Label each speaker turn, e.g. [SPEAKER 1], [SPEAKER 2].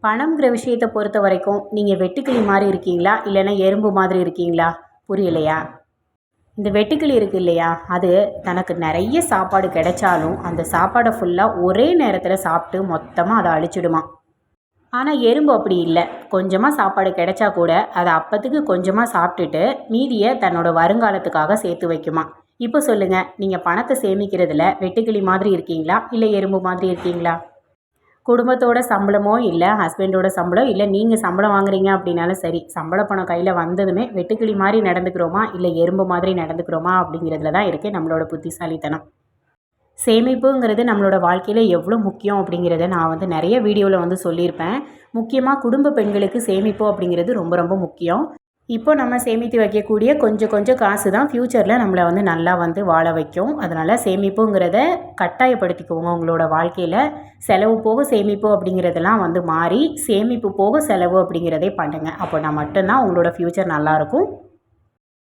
[SPEAKER 1] பணம்ங்கிற விஷயத்தை பொறுத்த வரைக்கும் நீங்கள் வெட்டுக்கிளி மாதிரி இருக்கீங்களா, இல்லைன்னா எறும்பு மாதிரி இருக்கீங்களா? புரியலையா? இந்த வெட்டுக்கிளி இருக்குது இல்லையா, அது தனக்கு நிறைய சாப்பாடு கிடைச்சாலும் அந்த சாப்பாடை ஃபுல்லாக ஒரே நேரத்தில் சாப்பிட்டு மொத்தமாக அதை அழிச்சிடுமா. ஆனால் எறும்பு அப்படி இல்லை. கொஞ்சமாக சாப்பாடு கிடைச்சா கூட அதை அப்போத்துக்கு கொஞ்சமாக சாப்பிட்டுட்டு மீதியை தன்னோட வருங்காலத்துக்காக சேர்த்து வைக்குமா. இப்போ சொல்லுங்கள், நீங்கள் பணத்தை சேமிக்கிறதுல வெட்டுக்கிளி மாதிரி இருக்கீங்களா, இல்லை எறும்பு மாதிரி இருக்கீங்களா? குடும்பத்தோட சம்பளமோ இல்லை ஹஸ்பண்டோட சம்பளம் இல்லை நீங்கள் சம்பளம் வாங்குறீங்க அப்படின்னாலும் சரி, சம்பள பணம் கையில் வந்ததுமே வெட்டுக்கிளி மாதிரி நடந்துக்கிறோமா இல்லை எறும்பு மாதிரி நடந்துக்கிறோமா அப்படிங்கிறதுல தான் இருக்குது நம்மளோட புத்திசாலித்தனம். சேமிப்புங்கிறது நம்மளோட வாழ்க்கையில் எவ்வளோ முக்கியம் அப்படிங்கிறத நான் நிறைய வீடியோவில் சொல்லியிருப்பேன். முக்கியமாக குடும்ப பெண்களுக்கு சேமிப்பு அப்படிங்கிறது ரொம்ப ரொம்ப முக்கியம். இப்போ நம்ம சேமித்து வைக்கக்கூடிய கொஞ்சம் கொஞ்சம் காசு தான் ஃப்யூச்சரில் நம்மளை நல்லா வாழ வைக்கும். அதனால் சேமிப்புங்கிறத கட்டாயப்படுத்திக்கோங்க உங்களோட வாழ்க்கையில். செலவு போக சேமிப்பு அப்படிங்கிறதெல்லாம் மாறி சேமிப்பு போக செலவு அப்படிங்கிறதே பண்ணுங்கள். அப்போ நான் மட்டும்தான் உங்களோட ஃப்யூச்சர் நல்லாயிருக்கும்.